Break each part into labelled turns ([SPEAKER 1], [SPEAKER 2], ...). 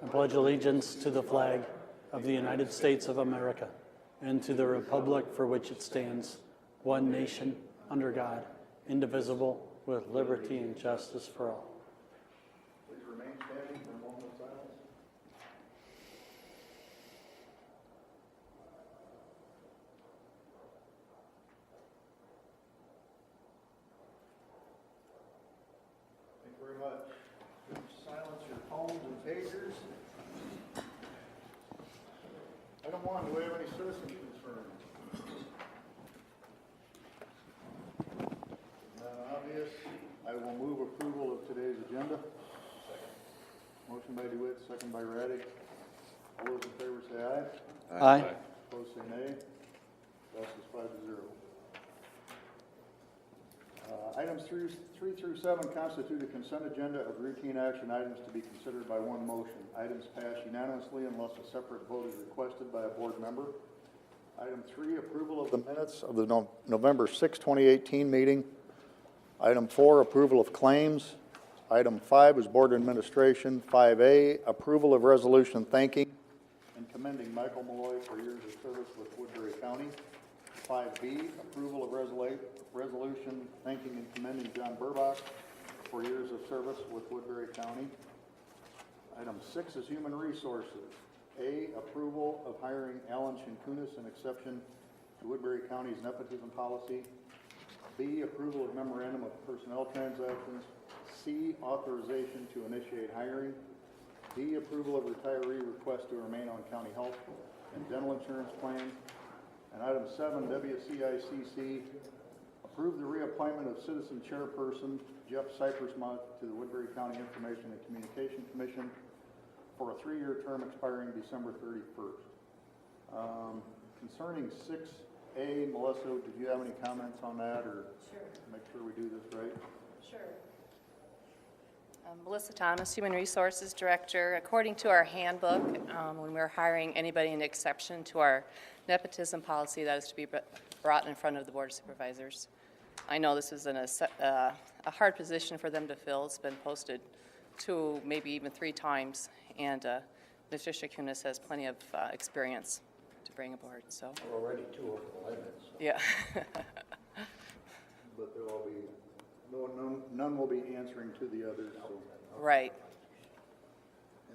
[SPEAKER 1] I pledge allegiance to the flag of the United States of America and to the republic for which it stands, one nation, under God, indivisible, with liberty and justice for all.
[SPEAKER 2] Please remain standing for a moment of silence. Thank you very much. Silence your phones and pagers. Item 1, do we have any citizen concerns? Not obvious. I will move approval of today's agenda. Second. Motion by DeWitt, second by Raddick. All those in favor say aye.
[SPEAKER 1] Aye.
[SPEAKER 2] Opposed say nay. Passes 5-0. Items 3 through 7 constitute a consent agenda of routine action items to be considered by one motion. Items pass unanimously unless a separate vote is requested by a board member. Item 3, approval of the minutes of the November 6, 2018 meeting. Item 4, approval of claims. Item 5 is board administration. 5A, approval of resolution thanking and commending Michael Malloy for years of service with Woodbury County. 5B, approval of resolution thanking and commending John Burbach for years of service with Woodbury County. Item 6 is human resources. A, approval of hiring Alan Shinkunis in exception to Woodbury County's nepotism policy. B, approval of memorandum of personnel transactions. C, authorization to initiate hiring. D, approval of retiree request to remain on county health and dental insurance plans. And item 7, WCICC, approve the reappointment of citizen chairperson Jeff Cypressmont to the Woodbury County Information and Communication Commission for a 3-year term expiring December 31st. Concerning 6A, Melissa, did you have any comments on that, or
[SPEAKER 3] Sure.
[SPEAKER 2] make sure we do this right?
[SPEAKER 3] Sure. Melissa Thomas, Human Resources Director. According to our handbook, when we're hiring anybody in exception to our nepotism policy, that is to be brought in front of the Board of Supervisors. I know this is a hard position for them to fill. It's been posted 2, maybe even 3 times, and Mr. Shakunis has plenty of experience to bring aboard. So
[SPEAKER 2] We're already 2 over the limit. So.
[SPEAKER 3] yeah.
[SPEAKER 2] But there will be none will be answering to the others. So.
[SPEAKER 3] Right.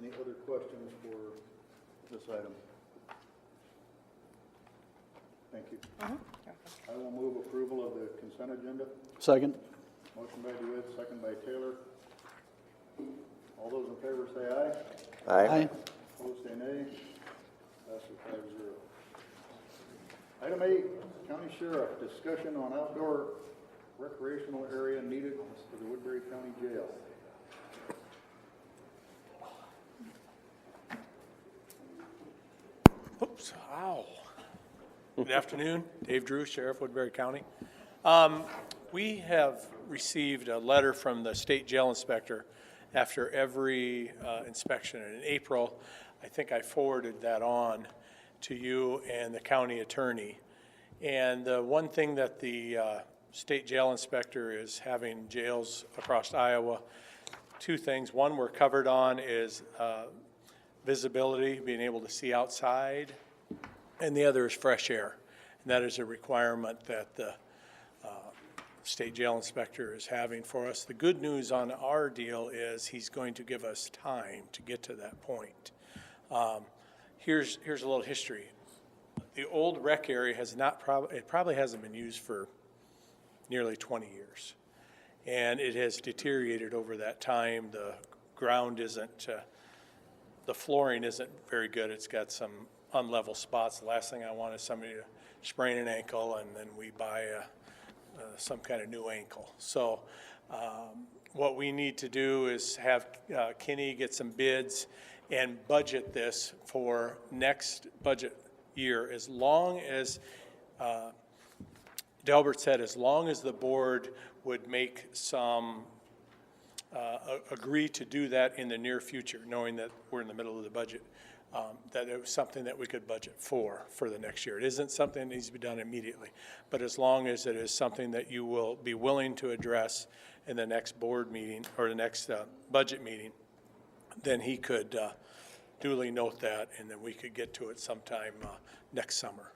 [SPEAKER 2] Any other questions for this item? Thank you. I will move approval of the consent agenda.
[SPEAKER 1] Second.
[SPEAKER 2] Motion by DeWitt, second by Taylor. All those in favor say aye.
[SPEAKER 1] Aye.
[SPEAKER 2] Opposed say nay. Passes 5-0. Item 8, County Sheriff, discussion on outdoor recreational area needed for the Woodbury County Jail.
[SPEAKER 4] Oops, ow. Good afternoon, Dave Drew, Sheriff, Woodbury County. We have received a letter from the state jail inspector after every inspection. And in April, I think I forwarded that on to you and the county attorney. And the one thing that the state jail inspector is having jails across Iowa, 2 things. One we're covered on is visibility, being able to see outside, and the other is fresh air. And that is a requirement that the state jail inspector is having for us. The good news on our deal is he's going to give us time to get to that point. Here's a little history. The old rec area has it probably hasn't been used for nearly 20 years. And it has deteriorated over that time. The ground isn't, the flooring isn't very good. It's got some unlevel spots. The last thing I want is somebody to sprain an ankle and then we buy some kind of new ankle. So what we need to do is have Kinney get some bids and budget this for next budget year, as long as Delbert said, as long as the board would make some agree to do that in the near future, knowing that we're in the middle of the budget, that it was something that we could budget for the next year. It isn't something that needs to be done immediately, but as long as it is something that you will be willing to address in the next board meeting or the next budget meeting, then he could duly note that, and then we could get to it sometime next summer.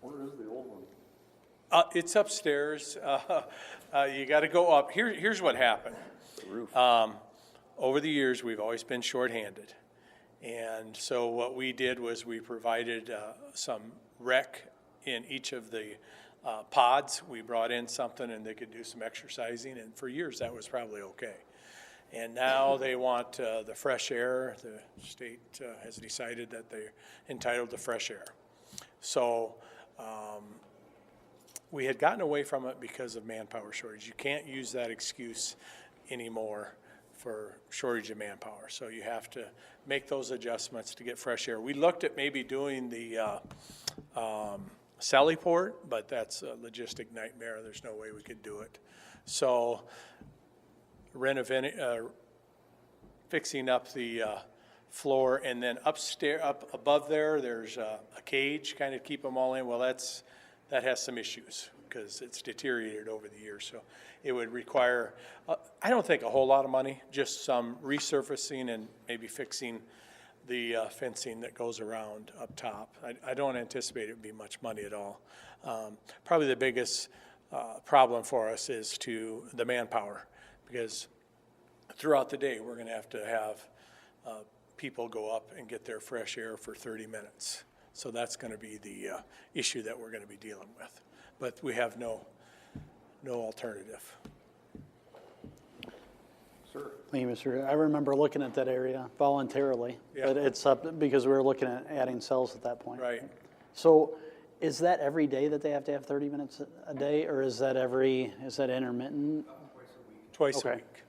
[SPEAKER 2] Where is the old one?
[SPEAKER 4] It's upstairs. You got to go up. Here's what happened. Over the years, we've always been shorthanded. And so what we did was we provided some rec in each of the pods. We brought in something and they could do some exercising, and for years that was probably okay. And now they want the fresh air. The state has decided that they're entitled to fresh air. So we had gotten away from it because of manpower shortage. You can't use that excuse anymore for shortage of manpower. So you have to make those adjustments to get fresh air. We looked at maybe doing the Sally Port, but that's a logistic nightmare. There's no way we could do it. So fixing up the floor, and then upstairs, up above there, there's a cage kind of keep them all in. Well, that has some issues because it's deteriorated over the years. So it would require, I don't think a whole lot of money, just some resurfacing and maybe fixing the fencing that goes around up top. I don't anticipate it would be much money at all. Probably the biggest problem for us is to the manpower, because throughout the day we're going to have people go up and get their fresh air for 30 minutes. So that's going to be the issue that we're going to be dealing with. But we have no alternative.
[SPEAKER 2] Sir?
[SPEAKER 1] Thank you, Mr. I remember looking at that area voluntarily,
[SPEAKER 4] Yeah.
[SPEAKER 1] but it's up because we were looking at adding cells at that point.
[SPEAKER 4] Right.
[SPEAKER 1] So is that every day that they have to have 30 minutes a day, or is that intermittent?
[SPEAKER 4] Twice a
[SPEAKER 1] Okay.
[SPEAKER 4] week.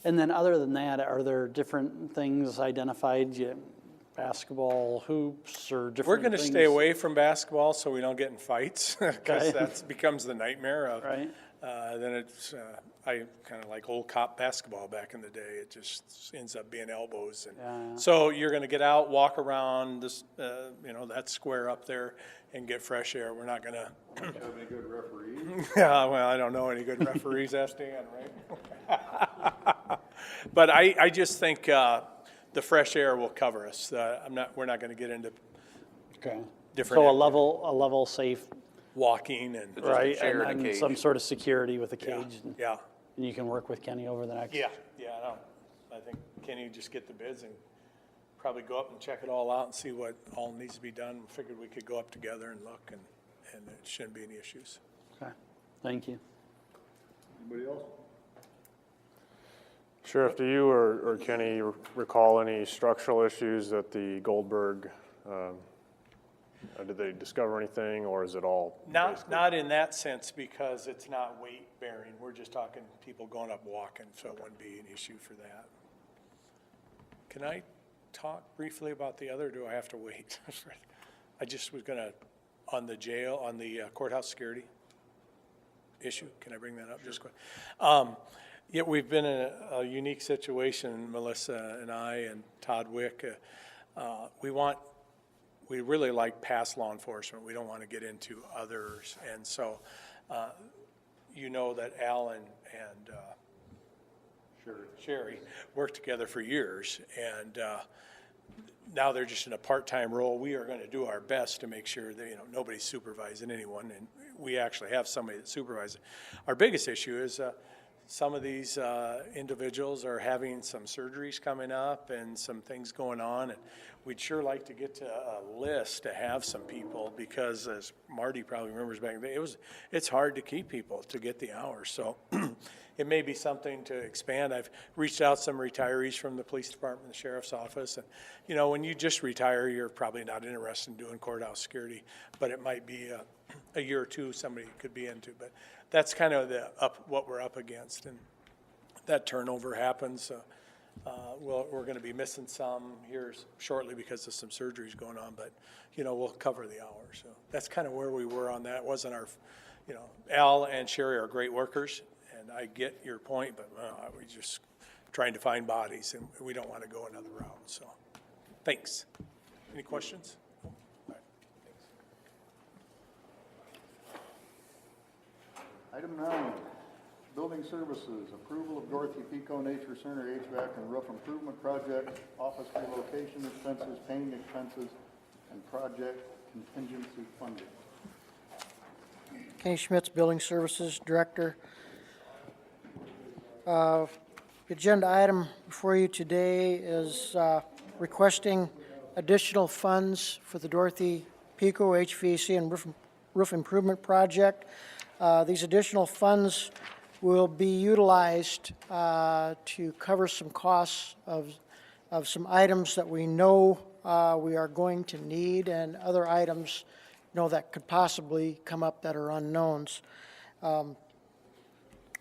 [SPEAKER 1] And then other than that, are there different things identified, basketball, hoops, or different
[SPEAKER 4] We're going to
[SPEAKER 1] things?
[SPEAKER 4] stay away from basketball so we don't get in fights, because
[SPEAKER 1] Okay.
[SPEAKER 4] that becomes the nightmare of.
[SPEAKER 1] Right.
[SPEAKER 4] Then it's, I kind of like old cop basketball back in the day. It just ends up being elbows. And
[SPEAKER 1] Yeah.
[SPEAKER 4] so you're going to get out, walk around this, that square up there and get fresh air. We're not going to.
[SPEAKER 2] Have any good referees?
[SPEAKER 4] Yeah, well, I don't know any good referees, ask Dan, right? But I just think the fresh air will cover us. We're not going to get into
[SPEAKER 1] Okay.
[SPEAKER 4] different
[SPEAKER 1] So a level safe,
[SPEAKER 4] walking and.
[SPEAKER 1] right,
[SPEAKER 5] chair and a
[SPEAKER 1] and then
[SPEAKER 5] cage.
[SPEAKER 1] some sort of security with a
[SPEAKER 4] Yeah,
[SPEAKER 1] cage. And
[SPEAKER 4] yeah,
[SPEAKER 1] you can work with Kenny over the next.
[SPEAKER 4] yeah, I know. I think Kenny just get the bids and probably go up and check it all out and see what all needs to be done. We figured we could go up together and look, and it shouldn't be any issues.
[SPEAKER 1] Okay. Thank you.
[SPEAKER 2] Anybody else?
[SPEAKER 6] Sheriff, do you or Kenny recall any structural issues at the Goldberg? Did they discover anything, or is it all?
[SPEAKER 4] Not in that sense, because it's not weight bearing. We're just talking people going up walking, so it wouldn't be an issue for that. Can I talk briefly about the other, or do I have to wait? I just was gonna, on the courthouse security issue, can I bring that up just quick? Yeah, we've been in a unique situation, Melissa and I and Todd Wick. We really like past law enforcement. We don't want to get into others. And so, that Al and Sherry worked together for years. And now they're just in a part-time role. We are going to do our best to make sure that, nobody's supervising anyone. And we actually have somebody that supervises. Our biggest issue is some of these individuals are having some surgeries coming up and some things going on, and we'd sure like to get to a list to have some people, because as Marty probably remembers back then, it's hard to keep people to get the hours. So it may be something to expand. I've reached out some retirees from the police department, the sheriff's office, and when you just retire, you're probably not interested in doing courthouse security, but it might be a year or two somebody could be into. But that's kind of what we're up against, and that turnover happens. We're going to be missing some here shortly because of some surgeries going on, but we'll cover the hours. So that's kind of where we were on that. It wasn't our, Al and Sherry are great workers, and I get your point, but we're just trying to find bodies, and we don't want to go another route. So, thanks. Any questions? All right. Thanks.
[SPEAKER 2] Item 9, building Building Services, approval of Dorothy Pico Nature Center HVAC and roof improvement project, office relocation expenses, painting expenses, and project contingency funding.
[SPEAKER 5] Kenny Schmitz, Building Services Director. Agenda item before you today is requesting additional funds for the Dorothy Pico HVAC and roof improvement project. These additional funds will be utilized to cover some costs of some items that we know we are going to need, and other items that could possibly come up that are unknowns. We're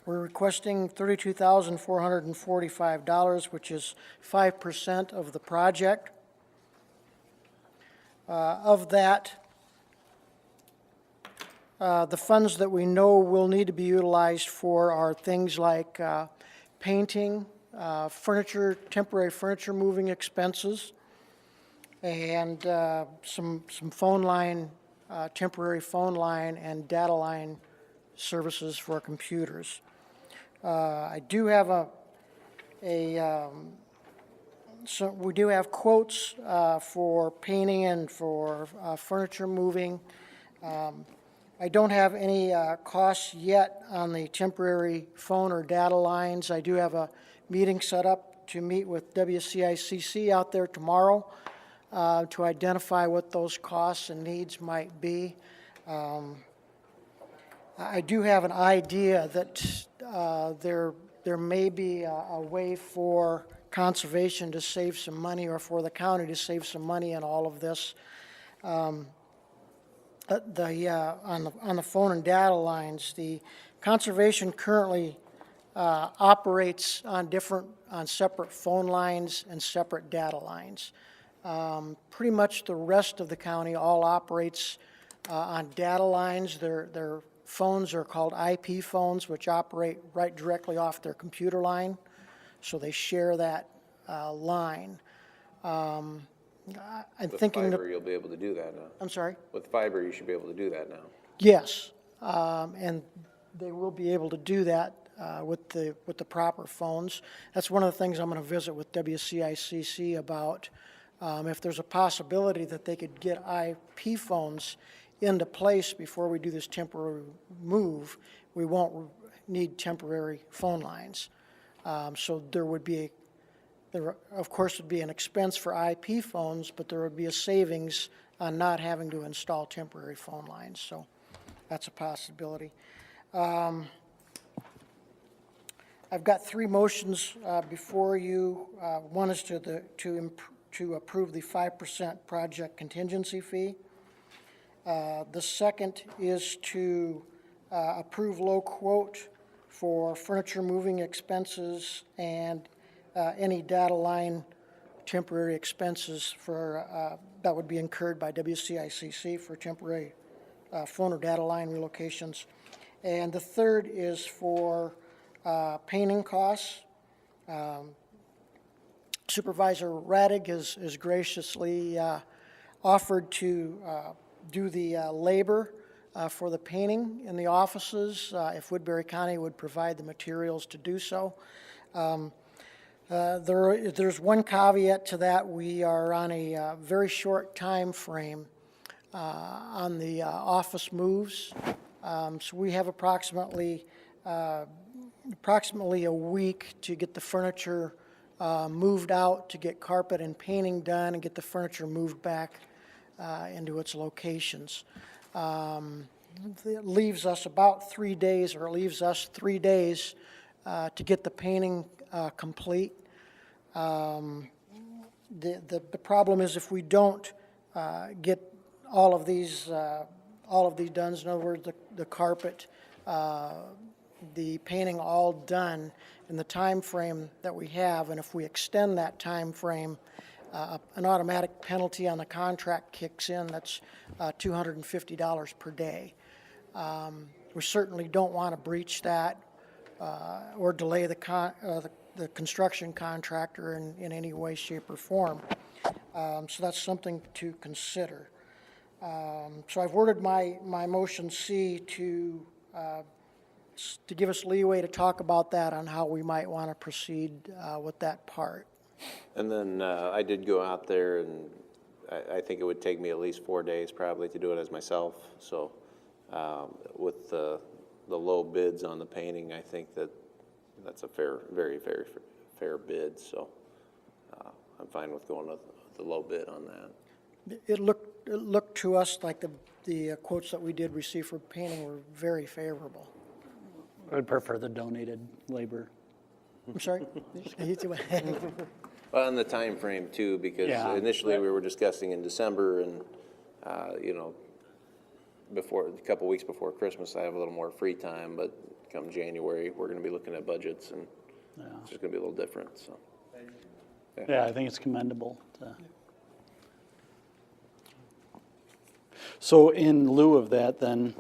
[SPEAKER 5] requesting $32,445, which is 5% of the project. Of that, the funds that we know will need to be utilized for are things like painting, furniture, temporary furniture moving expenses, and some phone line, temporary phone line and data line services for computers. I do have so we do have quotes for painting and for furniture moving. I don't have any costs yet on the temporary phone or data lines. I do have a meeting set up to meet with WCICC out there tomorrow to identify what those costs and needs might be. I do have an idea that there may be a way for conservation to save some money, or for the county to save some money in all of this. On the phone and data lines, the conservation currently operates on separate phone lines and separate data lines. Pretty much the rest of the county all operates on data lines. Their phones are called IP phones, which operate right directly off their computer line, so they share that line. I'm thinking
[SPEAKER 7] With fiber, you'll be able to do that now.
[SPEAKER 5] I'm sorry?
[SPEAKER 7] With fiber, you should be able to do that now.
[SPEAKER 5] Yes, and they will be able to do that with the proper phones. That's one of the things I'm going to visit with WCICC about. If there's a possibility that they could get IP phones into place before we do this temporary move, we won't need temporary phone lines. So there would be of course would be an expense for IP phones, but there would be a savings on not having to install temporary phone lines. So that's a possibility. I've got three motions before you. One is to approve the 5% project contingency fee. The second is to approve low quote for furniture moving expenses and any data line temporary expenses for that would be incurred by WCICC for temporary phone or data line relocations. And the third is for painting costs. Supervisor Radig has graciously offered to do the labor for the painting in the offices if Woodbury County would provide the materials to do so. There's one caveat to that. We are on a very short time frame on the office moves. So we have approximately a week to get the furniture moved out, to get carpet and painting done, and get the furniture moved back into its locations. It leaves us about 3 days, or it leaves us 3 days to get the painting complete. The problem is if we don't get all of these done, in other words, the carpet, the painting all done in the time frame that we have, and if we extend that time frame, an automatic penalty on the contract kicks in. That's $250 per day. We certainly don't want to breach that or delay the construction contractor in any way, shape, or form. So that's something to consider. So I've worded my motion C to to give us leeway to talk about that on how we might want to proceed with that part.
[SPEAKER 7] And then I did go out there, and I think it would take me at least 4 days probably to do it as myself. So with the low bids on the painting, I think that's a very fair bid. So I'm fine with going with the low bid on that.
[SPEAKER 5] It looked to us like the quotes that we did receive for painting were very favorable.
[SPEAKER 1] I'd prefer the donated labor.
[SPEAKER 5] I'm sorry?
[SPEAKER 7] Well, and the time frame too, because
[SPEAKER 1] Yeah.
[SPEAKER 7] initially we were discussing in December, and before a couple weeks before Christmas, I have a little more free time. But come January, we're going to be looking at budgets, and it's just going to be a little different. So,
[SPEAKER 1] Yeah, I think it's commendable. So in lieu of that, then,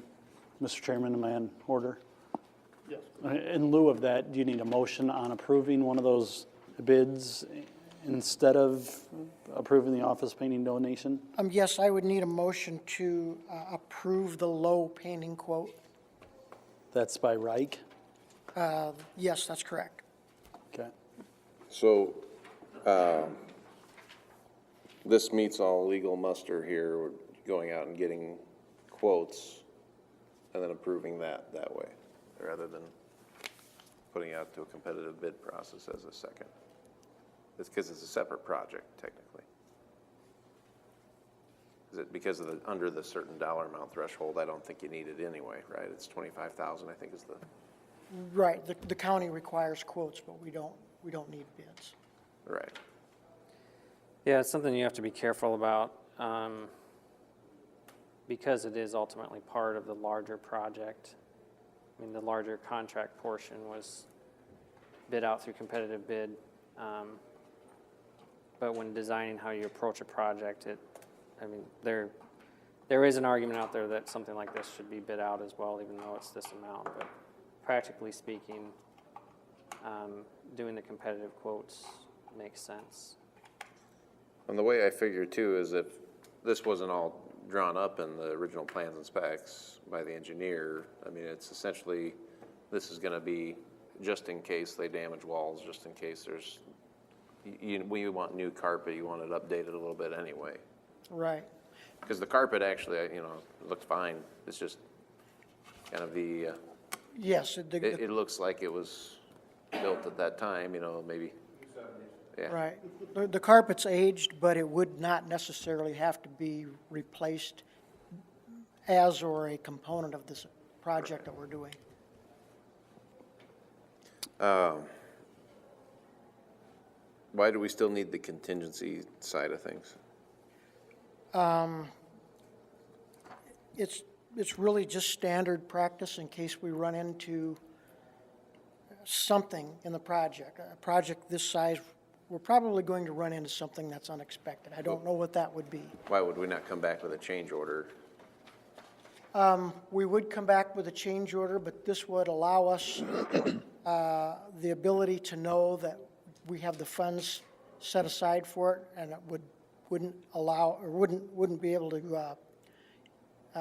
[SPEAKER 1] Mr. Chairman, am I in order?
[SPEAKER 2] Yes.
[SPEAKER 1] In lieu of that, do you need a motion on approving one of those bids instead of approving the office painting donation?
[SPEAKER 5] Yes, I would need a motion to approve the low painting quote.
[SPEAKER 1] That's by Reich?
[SPEAKER 5] Yes, that's correct.
[SPEAKER 1] Okay.
[SPEAKER 7] so this meets all legal muster here. We're going out and getting quotes, and then approving that way, rather than putting it out to a competitive bid process as a second. It's because it's a separate project, technically. Is it because of under the certain dollar amount threshold? I don't think you need it anyway, right? It's 25,000, I think is the,
[SPEAKER 5] Right, the county requires quotes, but we don't need bids.
[SPEAKER 7] right.
[SPEAKER 8] Yeah, it's something you have to be careful about, because it is ultimately part of the larger project. I mean, the larger contract portion was bid out through competitive bid. But when designing how you approach a project, there is an argument out there that something like this should be bid out as well, even though it's this amount. But practically speaking, doing the competitive quotes makes sense.
[SPEAKER 7] And the way I figure too is if this wasn't all drawn up in the original plans and specs by the engineer, I mean, it's essentially, this is gonna be just in case they damage walls, just in case there's, we want new carpet, you want it updated a little bit anyway.
[SPEAKER 5] Right.
[SPEAKER 7] Because the carpet actually, looks fine. It's just kind of
[SPEAKER 5] Yes,
[SPEAKER 7] it looks like it was built at that time, maybe. Yeah.
[SPEAKER 5] right. The carpet's aged, but it would not necessarily have to be replaced as or a component of this project that we're doing.
[SPEAKER 7] Why do we still need the contingency side of things?
[SPEAKER 5] It's really just standard practice in case we run into something in the project. A project this size, we're probably going to run into something that's unexpected. I don't know what that would be.
[SPEAKER 7] Why would we not come back with a change order?
[SPEAKER 5] We would come back with a change order, but this would allow us the ability to know that we have the funds set aside for it, and it wouldn't allow, or wouldn't be able to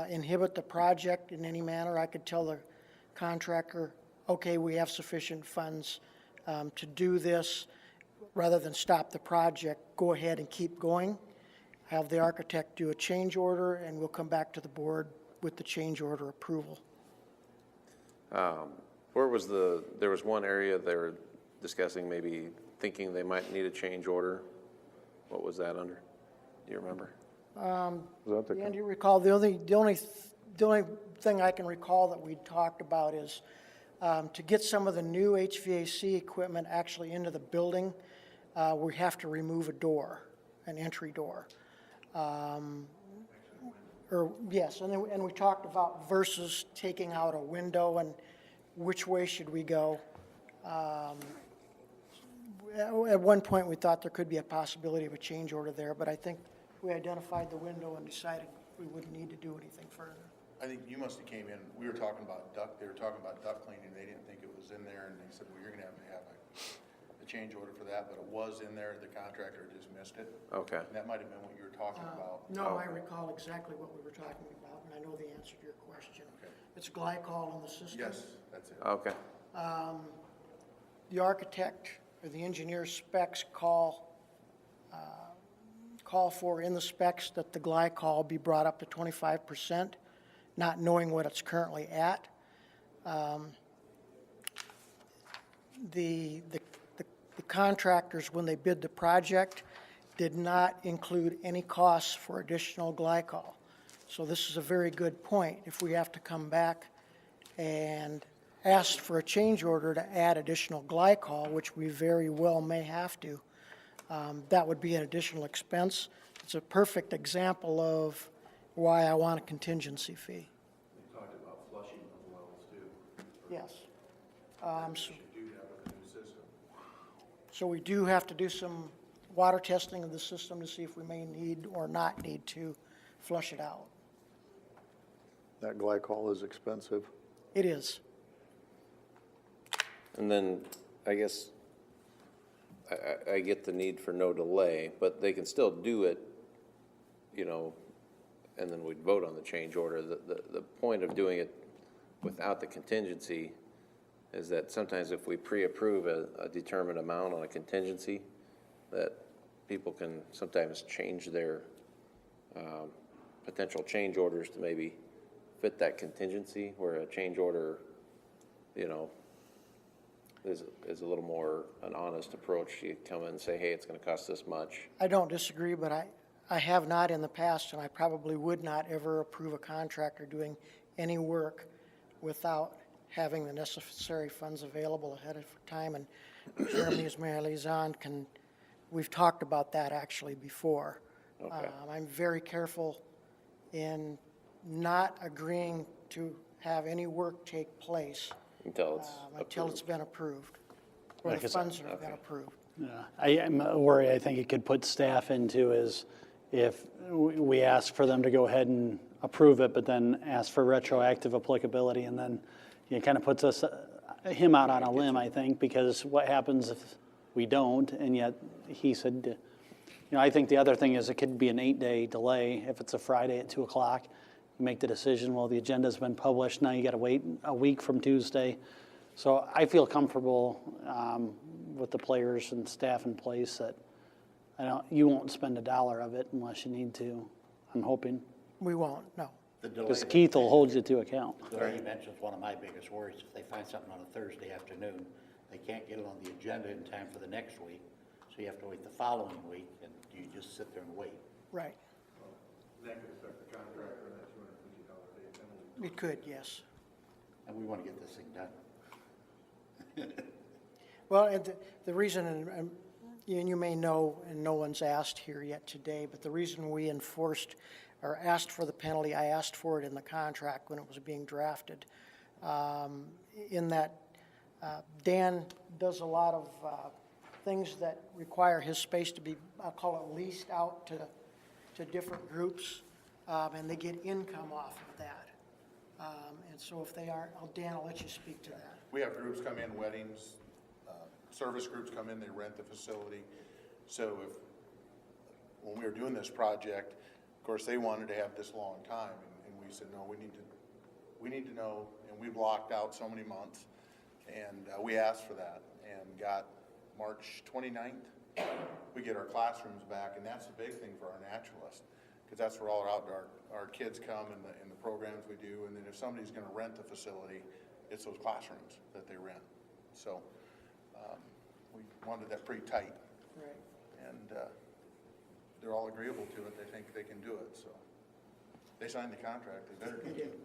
[SPEAKER 5] inhibit the project in any manner. I could tell the contractor, okay, we have sufficient funds to do this. Rather than stop the project, go ahead and keep going. Have the architect do a change order, and we'll come back to the board with the change order approval.
[SPEAKER 7] There was one area they were discussing, maybe thinking they might need a change order. What was that under? Do you remember?
[SPEAKER 5] Dan, do you recall, the only thing I can recall that we talked about is to get some of the new HVAC equipment actually into the building, we have to remove a door, an entry door. Yes, and we talked about versus taking out a window and which way should we go. At one point, we thought there could be a possibility of a change order there, but I think we identified the window and decided we wouldn't need to do anything further.
[SPEAKER 9] I think you must have came in, we were talking about duct, they were talking about duct cleaning, they didn't think it was in there, and they said, well, you're gonna have a change order for that, but it was in there, the contractor just missed it.
[SPEAKER 7] Okay.
[SPEAKER 9] And that might have been what you were talking about.
[SPEAKER 5] No, I recall exactly what we were talking about, and I know the answer to your question. It's glycol in the system.
[SPEAKER 9] Yes, that's it.
[SPEAKER 7] Okay.
[SPEAKER 5] The architect or the engineer specs call for in the specs that the glycol be brought up to 25%, not knowing what it's currently at. The contractors, when they bid the project, did not include any costs for additional glycol. So this is a very good point. If we have to come back and ask for a change order to add additional glycol, which we very well may have to, that would be an additional expense. It's a perfect example of why I want a contingency fee.
[SPEAKER 9] We talked about flushing of wells too.
[SPEAKER 5] Yes.
[SPEAKER 9] Should do that with the new system.
[SPEAKER 5] So we do have to do some water testing of the system to see if we may need or not need to flush it out.
[SPEAKER 2] That glycol is expensive.
[SPEAKER 5] It is.
[SPEAKER 7] And then, I guess, I get the need for no delay, but they can still do it, you know, and then we'd vote on the change order. The point of doing it without the contingency is that sometimes if we pre-approve a determined amount on a contingency, that people can sometimes change their potential change orders to maybe fit that contingency, where a change order, you know, is a little more an honest approach. You come in and say, hey, it's going to cost this much.
[SPEAKER 5] I don't disagree, but I have not in the past, and I probably would not ever approve a contractor doing any work without having the necessary funds available ahead of time. And Jeremy, as my liaison, we've talked about that actually before.
[SPEAKER 7] Okay.
[SPEAKER 5] I'm very careful in not agreeing to have any work take place
[SPEAKER 7] Until it's
[SPEAKER 5] until it's
[SPEAKER 7] approved.
[SPEAKER 5] been approved, or
[SPEAKER 1] Like
[SPEAKER 5] the
[SPEAKER 1] I said,
[SPEAKER 5] funds have been approved.
[SPEAKER 1] Yeah, a worry I think it could put staff into is if we ask for them to go ahead and approve it, but then ask for retroactive applicability, and then it kind of puts him out on a limb, I think, because what happens if we don't, and yet he said, you know, I think the other thing is it could be an 8-day delay if it's a Friday at 2 o'clock. You make the decision, well, the agenda's been published, now you got to wait a week from Tuesday. So I feel comfortable with the players and staff in place that you won't spend $1 of it unless you need to, I'm hoping.
[SPEAKER 5] We won't, no.
[SPEAKER 10] The delay
[SPEAKER 1] Because
[SPEAKER 10] that
[SPEAKER 1] Keith
[SPEAKER 10] you
[SPEAKER 1] will hold you to account.
[SPEAKER 10] mentioned- the delay you mentioned is one of my biggest worries. If they find something on a Thursday afternoon, they can't get it on the agenda in time for the next week, so you have to wait the following week, and you just sit there and wait.
[SPEAKER 5] Right.
[SPEAKER 9] That could affect the contractor and that $250 day penalty.
[SPEAKER 5] It could, yes.
[SPEAKER 10] And we want to get this thing done.
[SPEAKER 5] Well, and the reason, and you may know, and no one's asked here yet today, but the reason we enforced or asked for the penalty, I asked for it in the contract when it was being drafted, in that Dan does a lot of things that require his space to be, I'll call it leased out to different groups, and they get income off of that. And so if they aren't, Dan, I'll let you speak to that.
[SPEAKER 9] We have groups come in, weddings, service groups come in, they rent the facility. So when we were doing this project, of course, they wanted to have this long time, and we said, no, we need to know, and we blocked out so many months, and we asked for that, and got March 29th, we get our classrooms back, and that's the big thing for our naturalists, because that's where all our kids come in the programs we do, and then if somebody's gonna rent the facility, it's those classrooms that they rent. So we wanted that pretty tight.
[SPEAKER 5] Right.
[SPEAKER 9] And they're all agreeable to it. They think they can do it, so. They signed the contract, they better do it.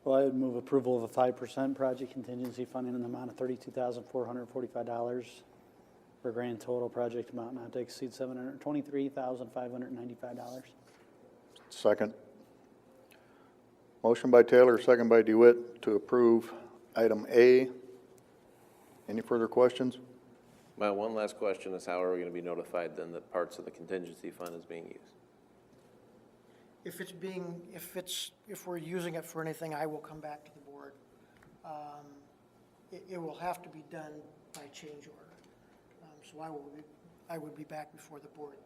[SPEAKER 1] Well, I would move approval of a 5% project contingency funding in the amount of $32,445 for a grand total project amount not to exceed $723,595.
[SPEAKER 2] Second. Motion by Taylor, second by DeWitt to approve item A. Any further questions?
[SPEAKER 7] My one last question is, how are we going to be notified then that parts of the contingency fund is being used?
[SPEAKER 5] if we're using it for anything, I will come back to the board. It will have to be done by change order. So I would be back before the board.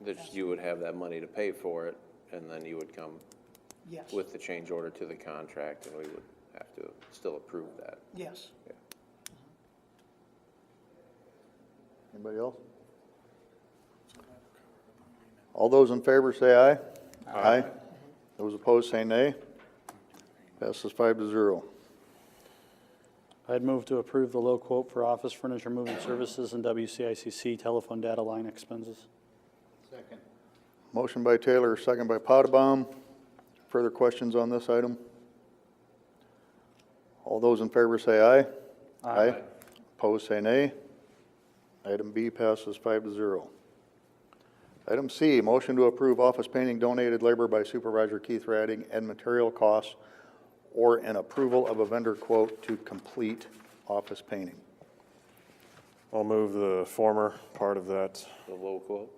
[SPEAKER 7] That you would have that money to pay for it, and then you would come
[SPEAKER 5] Yes.
[SPEAKER 7] with the change order to the contract, and we would have to still approve that.
[SPEAKER 5] Yes.
[SPEAKER 7] Yeah.
[SPEAKER 2] Anybody else? All those in favor say aye. Aye. Those opposed say nay. Passes 5-0.
[SPEAKER 1] I'd move to approve the low quote for office furniture moving services and WCICC telephone data line expenses.
[SPEAKER 10] Second.
[SPEAKER 2] Motion by Taylor, second by Potabom. Further questions on this item? All those in favor say aye. Aye. Opposed say nay. Item B passes 5-0. Item C, motion to approve office painting donated labor by Supervisor Keith Radig and material costs or an approval of a vendor quote to complete office painting.
[SPEAKER 6] I'll move the former part of that.
[SPEAKER 7] The low quote?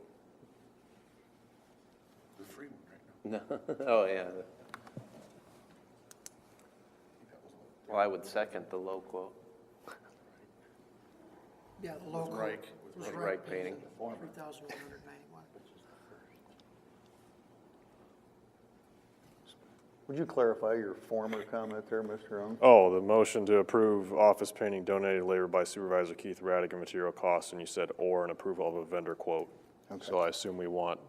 [SPEAKER 9] The free one right now.
[SPEAKER 7] No, oh, yeah. Well, I would second the low quote.
[SPEAKER 5] Yeah, the local.
[SPEAKER 9] Reich.
[SPEAKER 5] was
[SPEAKER 7] With
[SPEAKER 5] Reich
[SPEAKER 7] Reich painting.
[SPEAKER 5] 3,191.
[SPEAKER 2] Would you clarify your former comment there, Mr. Young?
[SPEAKER 6] Oh, the motion to approve office painting donated labor by Supervisor Keith Radig and material costs, and you said or an approval of a vendor quote.
[SPEAKER 2] Okay.
[SPEAKER 6] So I assume we want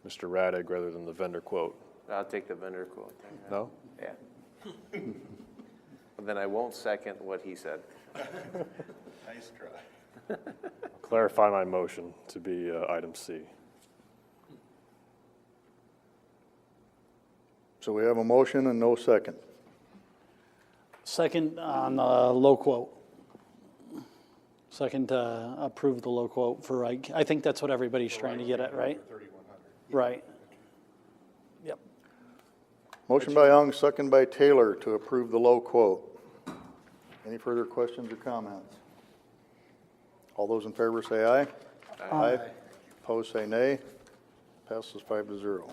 [SPEAKER 6] Mr. Radig rather than the vendor quote.
[SPEAKER 7] I'll take the vendor quote.
[SPEAKER 6] No?
[SPEAKER 7] Yeah. But then I won't second what he said.
[SPEAKER 9] Nice try.
[SPEAKER 6] Clarify my motion to be item C.
[SPEAKER 2] So we have a motion and no second.
[SPEAKER 1] Second on the low quote. Second to approve the low quote for Reich. I think that's what everybody's trying to get at, right?
[SPEAKER 9] For 3,100.
[SPEAKER 1] Right. Yep.
[SPEAKER 2] Motion by Young, second by Taylor to approve the low quote. Any further questions or comments? All those in favor say aye. Aye. Opposed say nay. Passes 5-0.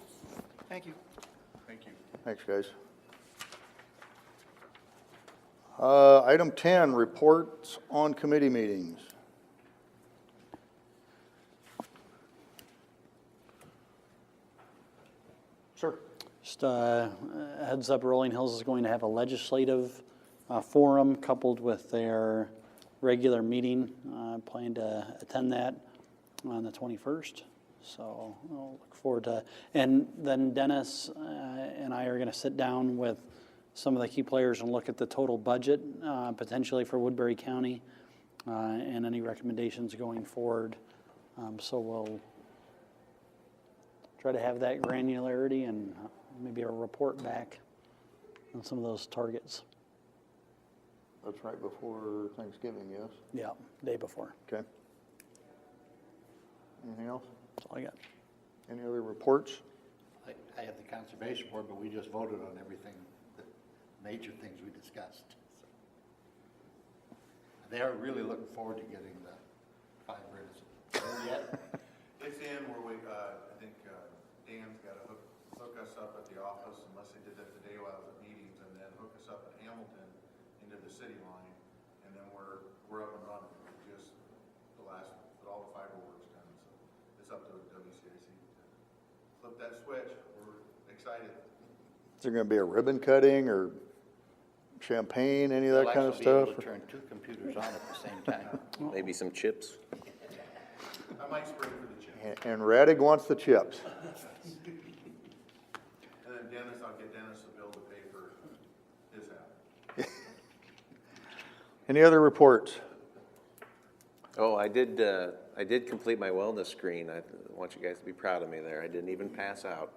[SPEAKER 5] Thank you.
[SPEAKER 9] Thank you.
[SPEAKER 2] Thanks, guys. Item 10, reports on committee meetings. Sir.
[SPEAKER 1] Just a heads up, Rolling Hills is going to have a legislative forum coupled with their regular meeting. Plan to attend that on the 21st. So I'll look forward to, and then Dennis and I are going to sit down with some of the key players and look at the total budget potentially for Woodbury County and any recommendations going forward. So we'll try to have that granularity and maybe a report back on some of those targets.
[SPEAKER 2] That's right before Thanksgiving, yes?
[SPEAKER 1] Yeah, day before.
[SPEAKER 2] Okay. Anything else?
[SPEAKER 1] That's all I got.
[SPEAKER 2] Any other reports?
[SPEAKER 10] I have the conservation board, but we just voted on everything, the major things we discussed. So they are really looking forward to getting the 5 ribs. There yet?
[SPEAKER 9] It's in where we, I think Dan's got to hook us up at the office, unless they did that today while I was at meetings, and then hook us up in Hamilton into the city line, and then we're up and running. We're just the last, but all the fiber work's done, so it's up to WCIC to flip that switch. We're excited.
[SPEAKER 2] Is there going to be a ribbon cutting or champagne, any of that kind of
[SPEAKER 10] They'll
[SPEAKER 2] stuff?
[SPEAKER 10] actually be able to turn 2 computers on at the same time.
[SPEAKER 7] Maybe some chips.
[SPEAKER 9] I might spring for the chip.
[SPEAKER 2] And Radig wants the chips.
[SPEAKER 9] And then Dennis, I'll get Dennis the bill to pay for his half.
[SPEAKER 2] Any other reports?
[SPEAKER 7] Oh, I did complete my wellness screen. I want you guys to be proud of me there. I didn't even pass out.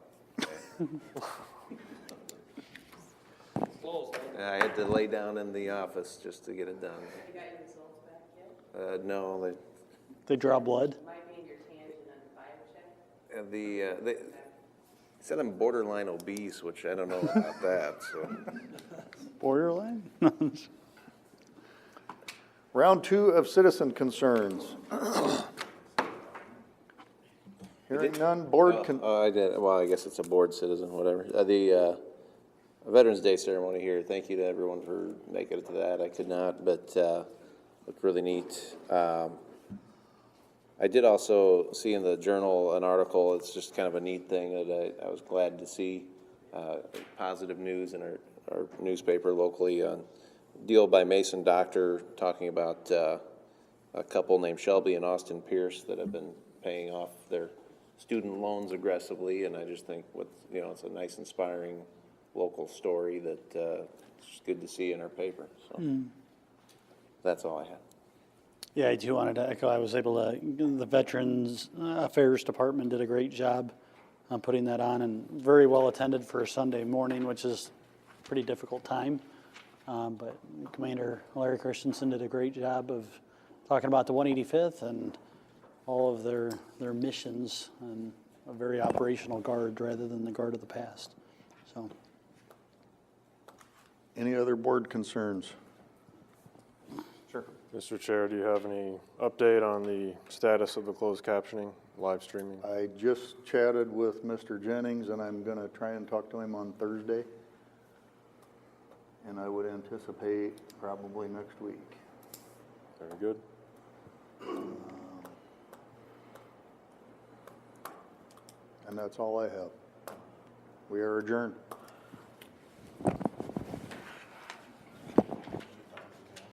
[SPEAKER 7] I had to lay down in the office just to get it done.
[SPEAKER 3] You got your results back yet?
[SPEAKER 7] No,
[SPEAKER 1] They draw blood?
[SPEAKER 3] Might be in your tangent on the biocheck.
[SPEAKER 7] they said I'm borderline obese, which I don't know about that, so.
[SPEAKER 1] Borderline?
[SPEAKER 2] Round 2 of citizen concerns. Hearing none, board
[SPEAKER 7] I did, well, I guess it's a board citizen, whatever. The Veterans Day ceremony here, thank you to everyone for making it to that. I could not, but looked really neat. I did also see in the Journal an article, it's just kind of a neat thing that I was glad to see, positive news in our newspaper locally, deal by Mason Doctor talking about a couple named Shelby and Austin Pierce that have been paying off their student loans aggressively, and I just think it's a nice, inspiring local story that it's good to see in our paper. So that's all I had.
[SPEAKER 1] Yeah, I too wanted to echo, I was able to, the Veterans Affairs Department did a great job on putting that on, and very well attended for a Sunday morning, which is a pretty difficult time. But Commander Larry Christensen did a great job of talking about the 185th and all of their missions, and a very operational guard rather than the guard of the past. So,
[SPEAKER 2] Any other board concerns?
[SPEAKER 6] Sure. Mr. Chair, do you have any update on the status of the closed captioning, live streaming?
[SPEAKER 2] I just chatted with Mr. Jennings, and I'm gonna try and talk to him on Thursday. And I would anticipate probably next week.
[SPEAKER 6] Very good.
[SPEAKER 2] And that's all I have. We are adjourned.